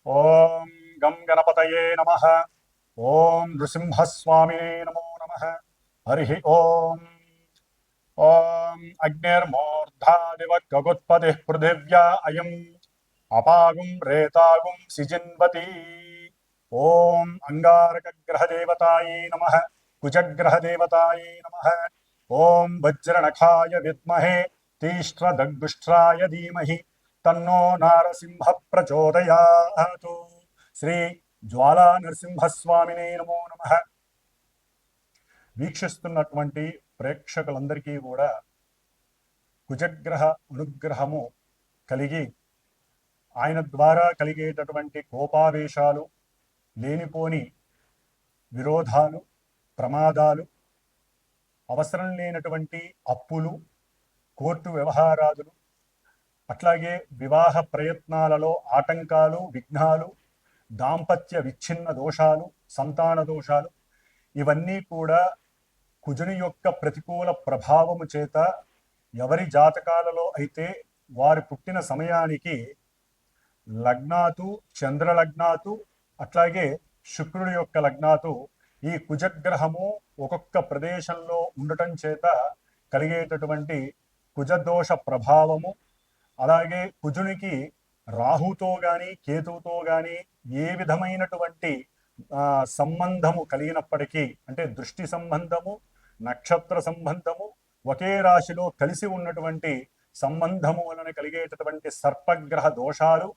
ఓం గం గణపతయే నమః. ఓం నృసింహస్వామినే నమో నమః. హరి ఓం. ఓం అగ్నిర్మూర్ధాదివ గగుత్పతిః పృథివ్యా అయం అపాగుం రేతాగుం సిజిన్వతి. ఓం అంగారకగ్రహదేవతాయే నమః. కుజగ్రహదేవతాయే నమః. ఓం వజ్రనఖాయ విద్మహే తీష్ట్రదగ్గుష్ట్రాయ ధీమహి తన్నో నారసింహ ప్రచోదయాత్. శ్రీ జ్వాలా నరసింహస్వామినే నమో నమః. వీక్షిస్తున్నటువంటి ప్రేక్షకులందరికీ కూడా కుజగ్రహ అనుగ్రహము కలిగి ఆయన ద్వారా కలిగేటటువంటి కోపావేశాలు, లేనిపోని విరోధాలు, ప్రమాదాలు, అవసరం లేనటువంటి అప్పులు, కోర్టు వ్యవహారాదులు, అట్లాగే వివాహ ప్రయత్నాలలో ఆటంకాలు, విఘ్నాలు, దాంపత్య విచ్ఛిన్న దోషాలు, సంతాన దోషాలు, ఇవన్నీ కూడా కుజుని యొక్క ప్రతికూల ప్రభావము చేత ఎవరి జాతకాలలో అయితే వారు పుట్టిన సమయానికి లగ్నాతు, చంద్రలగ్నాతు, అట్లాగే శుక్రుడి యొక్క లగ్నాతు ఈ కుజగ్రహము ఒక్కొక్క ప్రదేశంలో ఉండటం చేత కలిగేటటువంటి కుజదోష ప్రభావము, అలాగే కుజునికి రాహుతో కానీ కేతువుతో కానీ ఏ విధమైనటువంటి సంబంధము కలిగినప్పటికీ, అంటే దృష్టి సంబంధము, నక్షత్ర సంబంధము, ఒకే రాశిలో కలిసి ఉన్నటువంటి సంబంధము వలన కలిగేటటువంటి సర్పగ్రహ దోషాలు,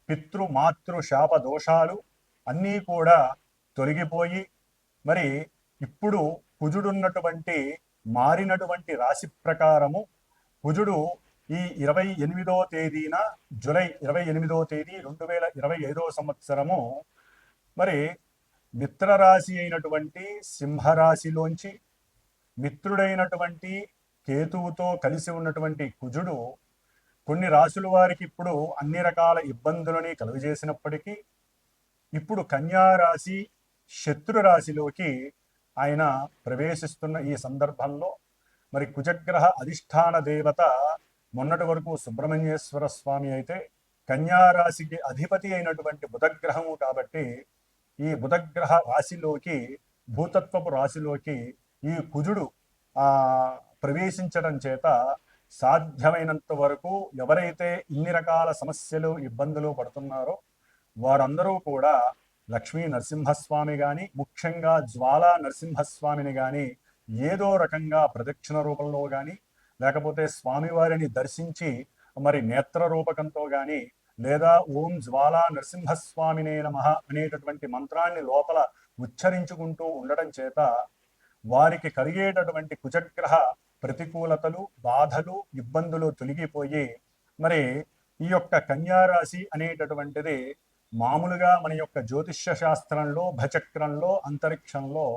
పితృ మాతృ శాప దోషాలు అన్నీ కూడా తొలగిపోయి, మరి ఇప్పుడు కుజుడున్నటువంటి మారినటువంటి రాశి ప్రకారము కుజుడు ఈ 28వ తేదీన, జూలై 28వ తేదీ 2025వ సంవత్సరము మరి మిత్రరాశి అయినటువంటి సింహరాశిలోంచి మిత్రుడైనటువంటి కేతువుతో కలిసి ఉన్నటువంటి కుజుడు కొన్ని రాశుల వారికి ఇప్పుడు అన్ని రకాల ఇబ్బందులని కలుగజేసినప్పటికీ ఇప్పుడు కన్యారాశి శత్రు రాశిలోకి ఆయన ప్రవేశిస్తున్న ఈ సందర్భంలో మరి కుజగ్రహ అధిష్టాన దేవత మొన్నటి వరకు సుబ్రహ్మణ్యేశ్వర స్వామి అయితే కన్యారాశికి అధిపతి అయినటువంటి బుధగ్రహము కాబట్టి ఈ బుధగ్రహ రాశిలోకి, భూతత్వపు రాశిలోకి ఈ కుజుడు ప్రవేశించడం చేత సాధ్యమైనంత వరకు ఎవరైతే ఇన్ని రకాల సమస్యలు, ఇబ్బందులు పడుతున్నారో వారందరూ కూడా లక్ష్మీ నరసింహస్వామి కానీ, ముఖ్యంగా జ్వాలా నరసింహస్వామిని కానీ ఏదో రకంగా ప్రదక్షిణ రూపంలో కానీ, లేకపోతే స్వామివారిని దర్శించి మరి నేత్ర రూపకంతో కానీ, లేదా ఓం జ్వాలా నరసింహస్వామినే నమః అనేటటువంటి మంత్రాన్ని లోపల ఉచ్చరించుకుంటూ ఉండటం చేత వారికి కలిగేటటువంటి కుజగ్రహ ప్రతికూలతలు, బాధలు, ఇబ్బందులు తొలగిపోయి మరి ఈ యొక్క కన్యారాశి అనేటటువంటిది మామూలుగా మన యొక్క జ్యోతిష్య శాస్త్రంలో, భచక్రంలో, అంతరిక్షంలో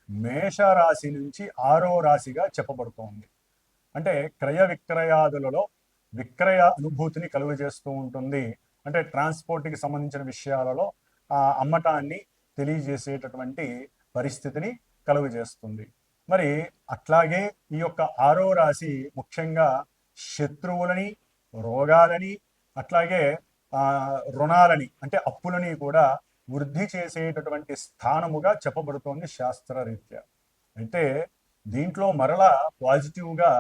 మేషరాశి నుంచి 6వ రాశిగా చెప్పబడుతోంది. అంటే క్రయ విక్రయాదులలో విక్రయ అనుభూతిని కలుగజేస్తూ ఉంటుంది. అంటే ట్రాన్స్పోర్ట్కి సంబంధించిన విషయాలలో అమ్మటాన్ని తెలియజేసేటటువంటి పరిస్థితిని కలుగజేస్తుంది. మరి అట్లాగే ఈ యొక్క 6వ రాశి ముఖ్యంగా శత్రువులని, రోగాలని, అట్లాగే రుణాలని అంటే అప్పులని కూడా వృద్ధి చేసేటటువంటి స్థానముగా చెప్పబడుతోంది శాస్త్రరీత్యా. అయితే దీంట్లో మరలా పాజిటివ్గా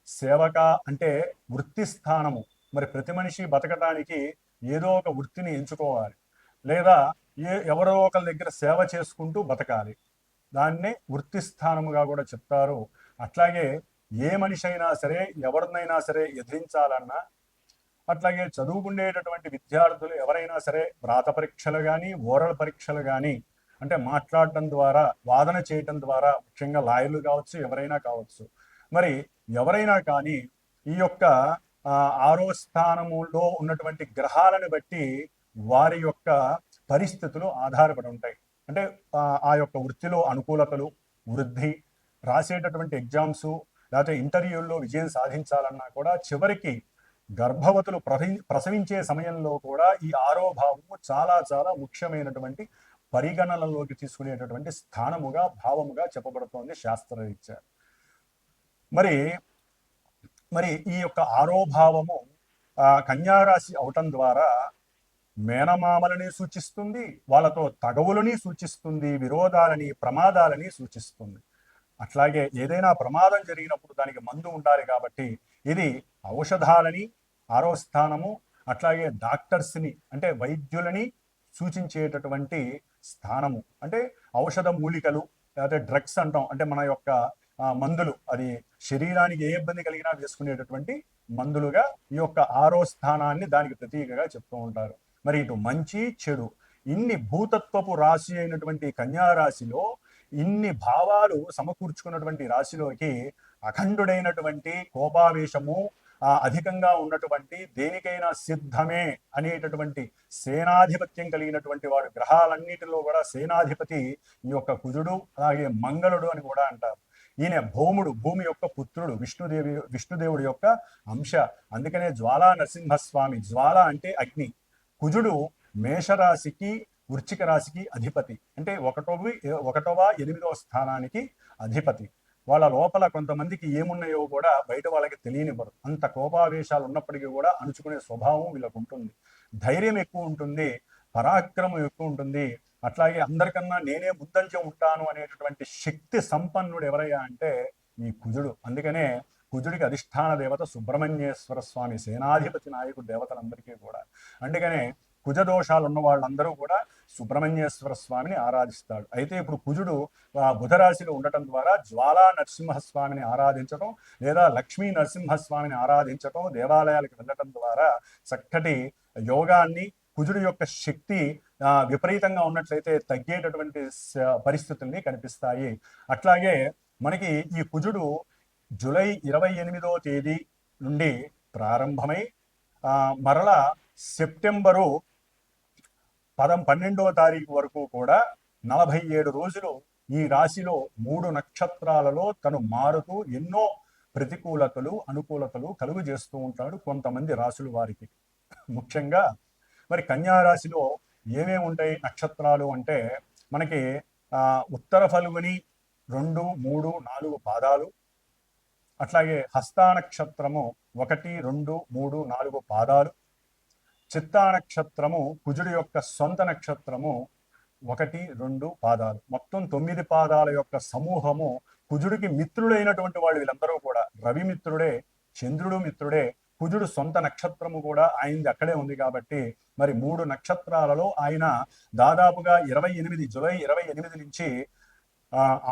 సేవక అంటే వృత్తి స్థానము, మరి ప్రతి మనిషి బతకడానికి ఏదో ఒక వృత్తిని ఎంచుకోవాలి, లేదా ఎవరో ఒకరి దగ్గర సేవ చేసుకుంటూ బతకాలి. దాన్నే వృత్తి స్థానముగా కూడా చెప్తారు. అట్లాగే ఏ మనిషి అయినా సరే, ఎవరినైనా సరే ఎదిరించాలన్నా, అట్లాగే చదువుకునేటటువంటి విద్యార్థులు ఎవరైనా సరే వ్రాత పరీక్షలు కానీ, ఓరల్ పరీక్షలు కానీ, అంటే మాట్లాడటం ద్వారా, వాదన చేయటం ద్వారా, ముఖ్యంగా లాయర్లు కావచ్చు, ఎవరైనా కావచ్చు, మరి ఎవరైనా కానీ ఈ యొక్క 6వ స్థానములో ఉన్నటువంటి గ్రహాలను బట్టి వారి యొక్క పరిస్థితులు ఆధారపడి ఉంటాయి. అంటే ఆ యొక్క వృత్తిలో అనుకూలతలు, వృద్ధి, రాసేటటువంటి ఎగ్జామ్స్, లేకపోతే ఇంటర్వ్యూల్లో విజయం సాధించాలన్నా కూడా చివరికి గర్భవతులు ప్రసవించే సమయంలో కూడా ఈ 6వ భావము చాలా చాలా ముఖ్యమైనటువంటి పరిగణనలోకి తీసుకునేటటువంటి స్థానముగా, భావముగా చెప్పబడుతోంది శాస్త్రరీత్యా. మరి మరి ఈ యొక్క 6వ భావము కన్యారాశి అవటం ద్వారా మేనమామలని సూచిస్తుంది, వాళ్ళతో తగవులని సూచిస్తుంది, విరోధాలని, ప్రమాదాలని సూచిస్తుంది. అట్లాగే ఏదైనా ప్రమాదం జరిగినప్పుడు దానికి మందు ఉండాలి కాబట్టి ఇది ఔషధాలని, ఆరో స్థానము, అట్లాగే డాక్టర్స్ని అంటే వైద్యులని సూచించేటటువంటి స్థానము. అంటే ఔషధ మూలికలు లేకపోతే డ్రగ్స్ అంటాం, అంటే మన యొక్క మందులు, అది శరీరానికి ఏ ఇబ్బంది కలిగినా వేసుకునేటటువంటి మందులుగా ఈ యొక్క ఆరో స్థానాన్ని దానికి ప్రతీకగా చెప్తూ ఉంటారు. మరి ఇటు మంచి చెడు ఇన్ని భూతత్వపు రాశి అయినటువంటి కన్యా రాశిలో ఇన్ని భావాలు సమకూర్చుకున్నటువంటి రాశిలోకి అఖండుడైనటువంటి కోపావేశము అధికంగా ఉన్నటువంటి దేనికైనా సిద్ధమే అనేటటువంటి సేనాధిపత్యం కలిగినటువంటి వాడు, గ్రహాలన్నిటిలో కూడా సేనాధిపతి ఈ యొక్క కుజుడు, అలాగే మంగళుడు అని కూడా అంటారు. ఈయన భౌముడు, భూమి యొక్క పుత్రుడు, విష్ణుదేవుడి యొక్క అంశ. అందుకనే జ్వాలా నరసింహస్వామి. జ్వాల అంటే అగ్ని. కుజుడు మేషరాశికి వృశ్చిక రాశికి అధిపతి, అంటే ఒకటవ 8వ స్థానానికి అధిపతి. వాళ్ళ లోపల కొంతమందికి ఏమున్నాయో కూడా బయట వాళ్ళకి తెలియనివ్వరు. అంత కోపావేశాలు ఉన్నప్పటికీ కూడా అణుచుకునే స్వభావం వీళ్ళకు ఉంటుంది. ధైర్యం ఎక్కువ ఉంటుంది, పరాక్రమం ఎక్కువ ఉంటుంది. అట్లాగే అందరికన్నా నేనే ముందంజ ఉంటాను అనేటటువంటి శక్తి సంపన్నుడు ఎవరయ్యా అంటే ఈ కుజుడు. అందుకనే కుజుడికి అధిష్టాన దేవత సుబ్రహ్మణ్యేశ్వర స్వామి, సేనాధిపతి నాయకుడు దేవతలందరికీ కూడా. అందుకనే కుజదోషాలు ఉన్న వాళ్ళందరూ కూడా సుబ్రహ్మణ్యేశ్వర స్వామిని ఆరాధిస్తాడు. అయితే ఇప్పుడు కుజుడు బుధరాశిలో ఉండటం ద్వారా జ్వాలా నరసింహస్వామిని ఆరాధించటం లేదా లక్ష్మీ నరసింహస్వామిని ఆరాధించటం, దేవాలయాలకు వెళ్ళటం ద్వారా చక్కటి యోగాన్ని, కుజుడు యొక్క శక్తి విపరీతంగా ఉన్నట్లయితే తగ్గేటటువంటి పరిస్థితుల్ని కనిపిస్తాయి. అట్లాగే మనకి ఈ కుజుడు జూలై 28వ తేదీ నుండి ప్రారంభమై మరలా సెప్టెంబరు 12వ తారీఖు వరకు కూడా 47 రోజులు ఈ రాశిలో 3 నక్షత్రాలలో తను మారుతూ ఎన్నో ప్రతికూలతలు, అనుకూలతలు కలుగు చేస్తూ ఉంటాడు కొంతమంది రాశుల వారికి. ముఖ్యంగా మరి కన్యా రాశిలో ఏమేమి ఉంటాయి నక్షత్రాలు అంటే మనకి ఉత్తర ఫల్గుని 2, 3, 4 పాదాలు, అట్లాగే హస్తా నక్షత్రము 1, 2, 3, 4 పాదాలు, చిత్తా నక్షత్రము కుజుడి యొక్క సొంత నక్షత్రము 1, 2 పాదాలు, మొత్తం 9 పాదాల యొక్క సమూహము. కుజుడికి మిత్రుడైనటువంటి వాళ్ళు వీళ్ళందరూ కూడా రవి మిత్రుడే, చంద్రుడు మిత్రుడే, కుజుడు సొంత నక్షత్రము కూడా ఆయనది అక్కడే ఉంది కాబట్టి మరి 3 నక్షత్రాలలో ఆయన దాదాపుగా జూలై 28 నుంచి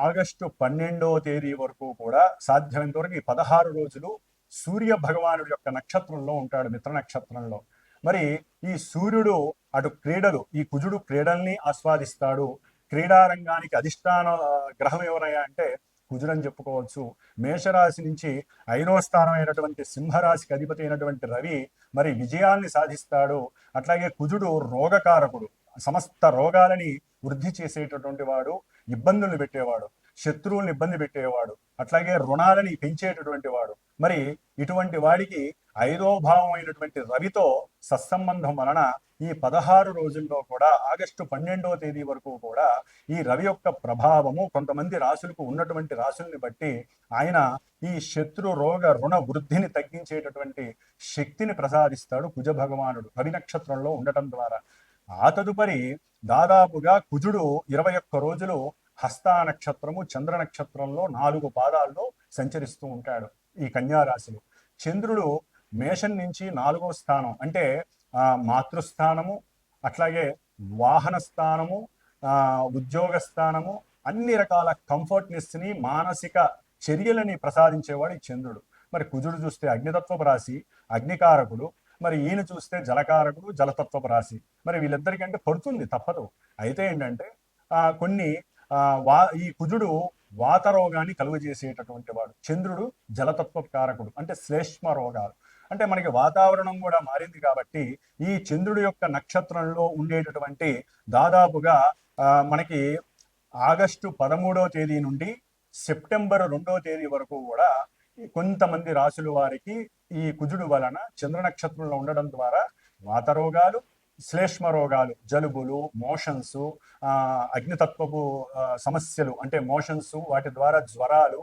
ఆగస్టు 12వ తేదీ వరకు కూడా సాధ్యమైనంత వరకు ఈ 16 రోజులు సూర్య భగవానుడి యొక్క నక్షత్రంలో ఉంటాడు, మిత్ర నక్షత్రంలో. మరి ఈ సూర్యుడు అటు క్రీడలు, ఈ కుజుడు క్రీడల్ని ఆస్వాదిస్తాడు. క్రీడారంగానికి అధిష్టాన గ్రహం ఎవరయ్యా అంటే కుజుడు అని చెప్పుకోవచ్చు. మేషరాశి నుంచి 5వ స్థానం అయినటువంటి సింహరాశికి అధిపతి అయినటువంటి రవి మరి విజయాల్ని సాధిస్తాడు. అట్లాగే కుజుడు రోగకారకుడు, సమస్త రోగాలని వృద్ధి చేసేటటువంటి వాడు, ఇబ్బందులు పెట్టేవాడు, శత్రువుల్ని ఇబ్బంది పెట్టేవాడు, అట్లాగే రుణాలని పెంచేటటువంటి వాడు. మరి ఇటువంటి వాడికి 5వ భావం అయినటువంటి రవితో సత్సంబంధం వలన ఈ 16 రోజుల్లో కూడా ఆగస్టు 12వ తేదీ వరకు కూడా ఈ రవి యొక్క ప్రభావము కొంతమంది రాశులకు ఉన్నటువంటి రాశుల్ని బట్టి ఆయన ఈ శత్రు రోగ రుణ వృద్ధిని తగ్గించేటటువంటి శక్తిని ప్రసాదిస్తాడు కుజ భగవానుడు రవి నక్షత్రంలో ఉండటం ద్వారా. ఆ తదుపరి దాదాపుగా కుజుడు 21 రోజులు హస్తా నక్షత్రము, చంద్ర నక్షత్రంలో 4 పాదాల్లో సంచరిస్తూ ఉంటాడు ఈ కన్యా రాశిలో. చంద్రుడు మేషం నుంచి 4వ స్థానం అంటే మాతృస్థానము, అట్లాగే వాహన స్థానము, ఉద్యోగ స్థానము, అన్ని రకాల కంఫర్ట్నెస్ని, మానసిక చర్యలని ప్రసాదించేవాడు ఈ చంద్రుడు. మరి కుజుడు చూస్తే అగ్నితత్వపు రాశి, అగ్నికారకుడు. మరి ఈయన చూస్తే జలకారకుడు, జలతత్వపు రాశి. మరి వీళ్ళిద్దరికంటే పడుతుంది, తప్పదు. అయితే ఏంటంటే కొన్ని ఈ కుజుడు వాత రోగాన్ని కలుగజేసేటటువంటి వాడు, చంద్రుడు జలతత్వ కారకుడు అంటే శ్లేష్మ రోగాలు. అంటే మనకి వాతావరణం కూడా మారింది కాబట్టి ఈ చంద్రుడి యొక్క నక్షత్రంలో ఉండేటటువంటి దాదాపుగా మనకి ఆగస్టు 13వ తేదీ నుండి సెప్టెంబర్ 2వ తేదీ వరకు కూడా కొంతమంది రాశుల వారికి ఈ కుజుడు వలన చంద్ర నక్షత్రంలో ఉండడం ద్వారా వాత రోగాలు, శ్లేష్మ రోగాలు, జలుబులు, మోషన్స్, అగ్నితత్వపు సమస్యలు అంటే మోషన్స్, వాటి ద్వారా జ్వరాలు,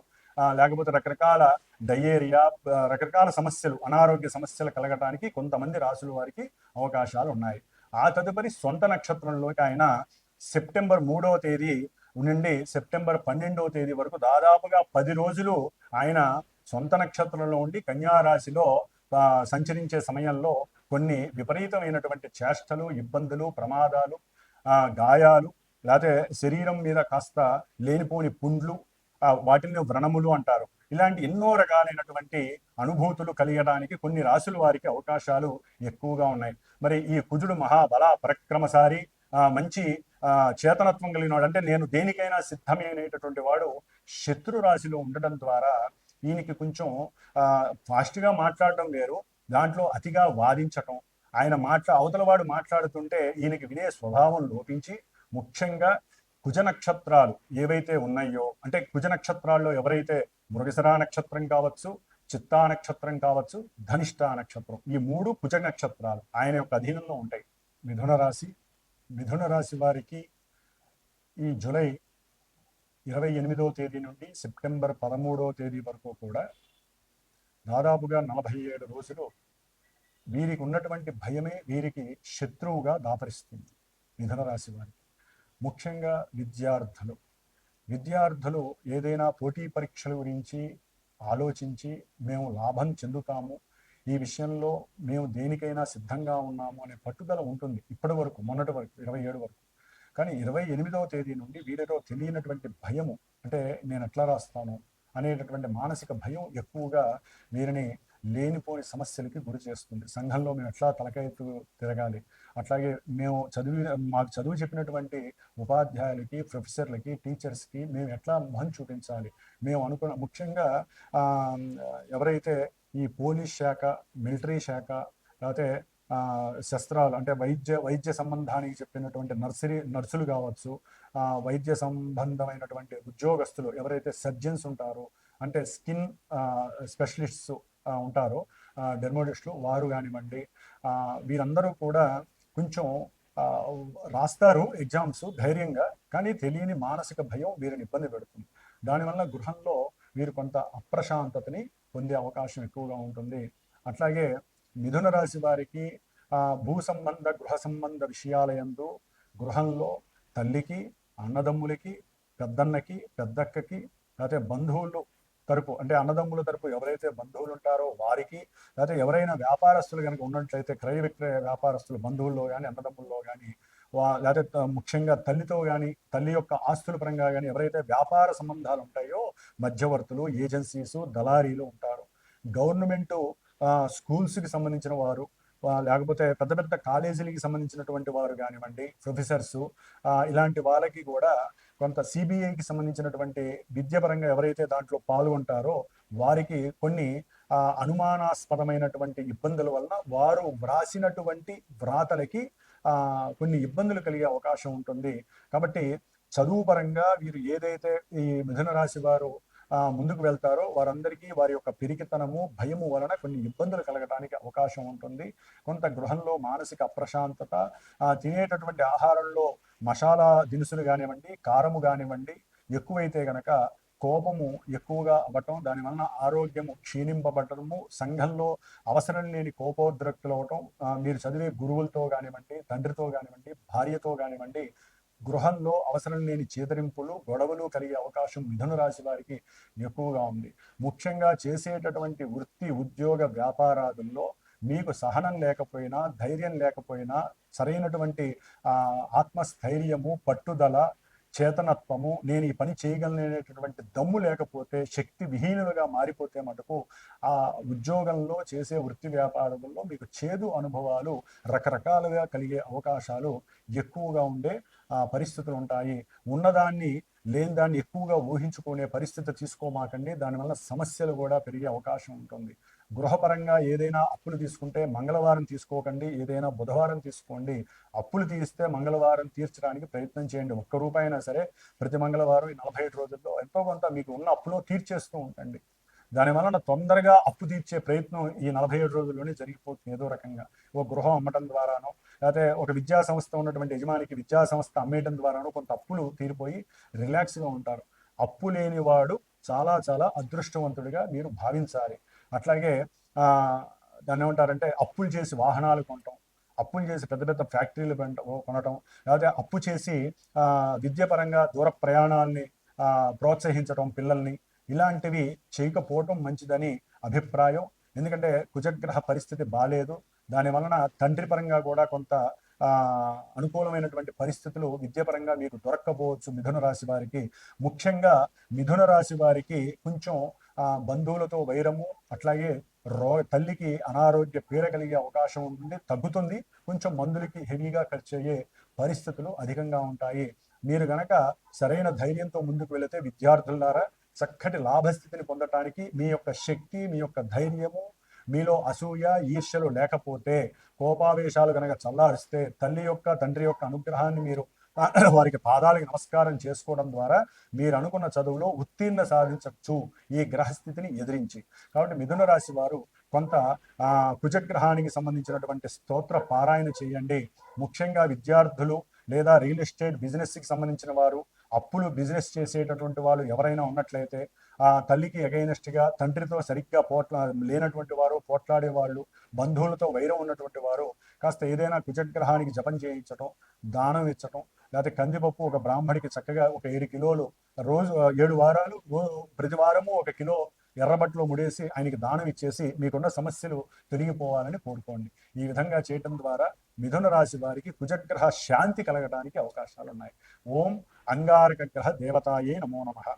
లేకపోతే రకరకాల డయేరియా, రకరకాల సమస్యలు, అనారోగ్య సమస్యలు కలగటానికి కొంతమంది రాశుల వారికి అవకాశాలు ఉన్నాయి. ఆ తదుపరి సొంత నక్షత్రంలోకి ఆయన సెప్టెంబర్ 3వ తేదీ నుండి సెప్టెంబర్ 12వ తేదీ వరకు దాదాపుగా 10 రోజులు ఆయన సొంత నక్షత్రంలో ఉండి కన్యారాశిలో సంచరించే సమయంలో కొన్ని విపరీతమైనటువంటి చేష్టలు, ఇబ్బందులు, ప్రమాదాలు, గాయాలు, లేకపోతే శరీరం మీద కాస్త లేనిపోని పుండ్లు, వాటిని వ్రణములు అంటారు. ఇలాంటి ఎన్నో రకాలైనటువంటి అనుభూతులు కలిగడానికి కొన్ని రాశుల వారికి అవకాశాలు ఎక్కువగా ఉన్నాయి. మరి ఈ కుజుడు మహాబల పరక్రమశారి, మంచి చేతనత్వం కలిగిన వాడు, అంటే నేను దేనికైనా సిద్ధమే అనేటటువంటి వాడు శత్రు రాశిలో ఉండటం ద్వారా ఈయనకి కొంచెం ఫాస్ట్గా మాట్లాడటం వేరు, దాంట్లో అతిగా వాదించటం, ఆయన అవతలవాడు మాట్లాడుతుంటే ఈయనకి వినే స్వభావం లోపించి, ముఖ్యంగా కుజ నక్షత్రాలు ఏవైతే ఉన్నాయో, అంటే కుజ నక్షత్రాల్లో ఎవరైతే మృగశిర నక్షత్రం కావచ్చు, చిత్తా నక్షత్రం కావచ్చు, ధనిష్ట నక్షత్రం, ఈ 3 కుజ నక్షత్రాలు ఆయన యొక్క అధీనంలో ఉంటాయి. మిథున రాశి వారికి ఈ జూలై 28వ తేదీ నుండి సెప్టెంబర్ 13వ తేదీ వరకు కూడా దాదాపుగా 47 రోజులు వీరికి ఉన్నటువంటి భయమే వీరికి శత్రువుగా దాపరిస్తుంది. మిథున రాశి వారికి ముఖ్యంగా విద్యార్థులు ఏదైనా పోటీ పరీక్షల గురించి ఆలోచించి మేము లాభం చెందుతాము, ఈ విషయంలో మేము దేనికైనా సిద్ధంగా ఉన్నాము అనే పట్టుదల ఉంటుంది ఇప్పటి వరకు, మొన్నటి వరకు 27 వరకు. కానీ 28వ తేదీ నుండి వీరిలో తెలియనటువంటి భయము, అంటే నేను ఎట్లా రాస్తాను అనేటటువంటి మానసిక భయం ఎక్కువగా వీరిని లేనిపోని సమస్యలకి గురి చేస్తుంది. సంఘంలో మేము ఎట్లా తలకైతు తిరగాలి, అట్లాగే మాకు చదువు చెప్పినటువంటి ఉపాధ్యాయులకి, ప్రొఫెసర్లకి, టీచర్స్కి మేము ఎట్లా మొహం చూపించాలి, మేము అనుకున్న ముఖ్యంగా ఎవరైతే ఈ పోలీస్ శాఖ, మిలిటరీ శాఖ, లేకపోతే శస్త్రాలు అంటే వైద్య సంబంధానికి చెప్పినటువంటి నర్సులు కావచ్చు, వైద్య సంబంధమైనటువంటి ఉద్యోగస్తులు ఎవరైతే సర్జన్స్ ఉంటారో, అంటే స్కిన్ స్పెషలిస్ట్స్ ఉంటారో, డెర్మోటిస్టులు, వారు కానివ్వండి, వీరందరూ కూడా కొంచెం రాస్తారు ఎగ్జామ్స్ ధైర్యంగా, కానీ తెలియని మానసిక భయం వీరిని ఇబ్బంది పెడుతుంది. దానివల్ల గృహంలో వీరు కొంత అప్రశాంతతని పొందే అవకాశం ఎక్కువగా ఉంటుంది. అట్లాగే మిథున రాశి వారికి భూ సంబంధ, గృహ సంబంధ విషయాలయందు గృహంలో తల్లికి, అన్నదమ్ములకి, పెద్దన్నకి, పెద్దక్కకి, లేకపోతే బంధువులు తరపు, అంటే అన్నదమ్ముల తరపు ఎవరైతే బంధువులు ఉంటారో వారికి, లేకపోతే ఎవరైనా వ్యాపారస్తులు కనుక ఉన్నట్లయితే క్రయ విక్రయ వ్యాపారస్తులు బంధువుల్లో కానీ అన్నదమ్ముల్లో కానీ, లేకపోతే ముఖ్యంగా తల్లితో కానీ, తల్లి యొక్క ఆస్తుల పరంగా కానీ ఎవరైతే వ్యాపార సంబంధాలు ఉంటాయో మధ్యవర్తులు, ఏజెన్సీసు, దళారీలు ఉంటారు. గవర్నమెంటు స్కూల్స్కి సంబంధించిన వారు, లేకపోతే పెద్ద పెద్ద కాలేజీలకి సంబంధించినటువంటి వారు కానివ్వండి, ప్రొఫెసర్సు, ఇలాంటి వాళ్ళకి కూడా కొంత సిబిఐకి సంబంధించినటువంటి విద్యాపరంగా ఎవరైతే దాంట్లో పాల్గొంటారో వారికి కొన్ని అనుమానాస్పదమైనటువంటి ఇబ్బందుల వలన వారు వ్రాసినటువంటి వ్రాతలకి కొన్ని ఇబ్బందులు కలిగే అవకాశం ఉంటుంది. కాబట్టి చదువు పరంగా వీరు ఏదైతే ఈ మిథున రాశి వారు ముందుకు వెళ్తారో వారందరికీ వారి యొక్క పిరికితనము, భయము వలన కొన్ని ఇబ్బందులు కలగడానికి అవకాశం ఉంటుంది. కొంత గృహంలో మానసిక అప్రశాంతత, తినేటటువంటి ఆహారంలో మసాలా దినుసులు కానివ్వండి, కారము కానివ్వండి ఎక్కువైతే గనక కోపము ఎక్కువగా అవ్వటం, దానివలన ఆరోగ్యము క్షీణింపబడటము, సంఘంలో అవసరం లేని కోపోద్రక్తులు అవ్వటం, మీరు చదివే గురువులతో కానివ్వండి, తండ్రితో కానివ్వండి, భార్యతో కానివ్వండి గృహంలో అవసరం లేని చేదరింపులు, గొడవలు కలిగే అవకాశం మిథున రాశి వారికి ఎక్కువగా ఉంది. ముఖ్యంగా చేసేటటువంటి వృత్తి, ఉద్యోగ, వ్యాపారాదుల్లో మీకు సహనం లేకపోయినా, ధైర్యం లేకపోయినా, సరైనటువంటి ఆత్మస్థైర్యము, పట్టుదల, చేతనత్వము, నేను ఈ పని చేయగలనేటటువంటి దమ్ము లేకపోతే, శక్తి విహీనులుగా మారిపోతే మటుకు ఆ ఉద్యోగంలో చేసే వృత్తి వ్యాపారంలో మీకు చేదు అనుభవాలు రకరకాలుగా కలిగే అవకాశాలు ఎక్కువగా ఉండే పరిస్థితులు ఉంటాయి. ఉన్నదాన్ని లేని దాన్ని ఎక్కువగా ఊహించుకునే పరిస్థితి తీసుకోమాకండి, దానివల్ల సమస్యలు కూడా పెరిగే అవకాశం ఉంటుంది. గృహపరంగా ఏదైనా అప్పులు తీసుకుంటే మంగళవారం తీసుకోకండి, ఏదైనా బుధవారం తీసుకోండి. అప్పులు తీస్తే మంగళవారం తీర్చడానికి ప్రయత్నం చేయండి. ఒక్క రూపాయి అయినా సరే ప్రతి మంగళవారం ఈ 45 రోజుల్లో ఎంతో కొంత మీకు ఉన్న అప్పులో తీర్చేస్తూ ఉండండి. దానివలన తొందరగా అప్పు తీర్చే ప్రయత్నం ఈ 47 రోజుల్లోనే జరిగిపోతుంది. ఏదో రకంగా ఒక గృహం అమ్మటం ద్వారానో, లేకపోతే ఒక విద్యా సంస్థ ఉన్నటువంటి యజమానికి విద్యా సంస్థ అమ్మేయడం ద్వారానో కొంత అప్పులు తీరిపోయి రిలాక్స్గా ఉంటారు. అప్పు లేనివాడు చాలా చాలా అదృష్టవంతుడిగా మీరు భావించాలి. అట్లాగే దాన్ని ఏమంటారంటే అప్పులు చేసి వాహనాలు కొనటం, అప్పులు చేసి పెద్ద పెద్ద ఫ్యాక్టరీలు కొనటం, లేకపోతే అప్పు చేసి విద్యాపరంగా దూర ప్రయాణాల్ని ప్రోత్సహించడం పిల్లల్ని, ఇలాంటివి చేయకపోవటం మంచిదని అభిప్రాయం. ఎందుకంటే కుజగ్రహ పరిస్థితి బాలేదు. దాని వలన తండ్రి పరంగా కూడా కొంత అనుకూలమైనటువంటి పరిస్థితులు విద్యాపరంగా మీకు దొరక్కపోవచ్చు మిథున రాశి వారికి. ముఖ్యంగా మిథున రాశి వారికి కొంచెం బంధువులతో వైరము, అట్లాగే తల్లికి అనారోగ్య పీడ కలిగే అవకాశం ఉంటుంది, తగ్గుతుంది. కొంచెం మందులకి హెవీగా ఖర్చు అయ్యే పరిస్థితులు అధికంగా ఉంటాయి. మీరు గనక సరైన ధైర్యంతో ముందుకు వెళితే విద్యార్థులారా చక్కటి లాభస్థితిని పొందటానికి మీ యొక్క శక్తి, మీ యొక్క ధైర్యము, మీలో అసూయ ఈర్ష్యలు లేకపోతే, కోపావేశాలు కనుక చల్లారిస్తే, తల్లి యొక్క తండ్రి యొక్క అనుగ్రహాన్ని మీరు వారికి పాదాలకి నమస్కారం చేసుకోవడం ద్వారా మీరు అనుకున్న చదువులో ఉత్తీర్ణ సాధించవచ్చు ఈ గ్రహస్థితిని ఎదిరించి. కాబట్టి మిథున రాశి వారు కొంత కుజగ్రహానికి సంబంధించినటువంటి స్తోత్ర పారాయణ చేయండి. ముఖ్యంగా విద్యార్థులు లేదా రియల్ ఎస్టేట్ బిజినెస్కి సంబంధించిన వారు, అప్పులు బిజినెస్ చేసేటటువంటి వాళ్ళు ఎవరైనా ఉన్నట్లయితే, తల్లికి ఎగైనెస్ట్గా తండ్రితో సరిగ్గా లేనటువంటి వారు, పోట్లాడే వాళ్ళు, బంధువులతో వైరం ఉన్నటువంటి వారు కాస్త ఏదైనా కుజగ్రహానికి జపం చేయించటం, దానం ఇచ్చటం, లేకపోతే కందిపప్పు ఒక బ్రాహ్మడికి చక్కగా ఒక 7 కిలోలు రోజు 7 వారాలు ప్రతి వారము 1 కిలో ఎర్రబట్టలో ముడేసి ఆయనకి దానం ఇచ్చేసి మీకున్న సమస్యలు తొలగిపోవాలని కోరుకోండి. ఈ విధంగా చేయటం ద్వారా మిథున రాశి వారికి కుజగ్రహ శాంతి కలగడానికి అవకాశాలు ఉన్నాయి. ఓం అంగారక గ్రహ దేవతాయే నమో నమః.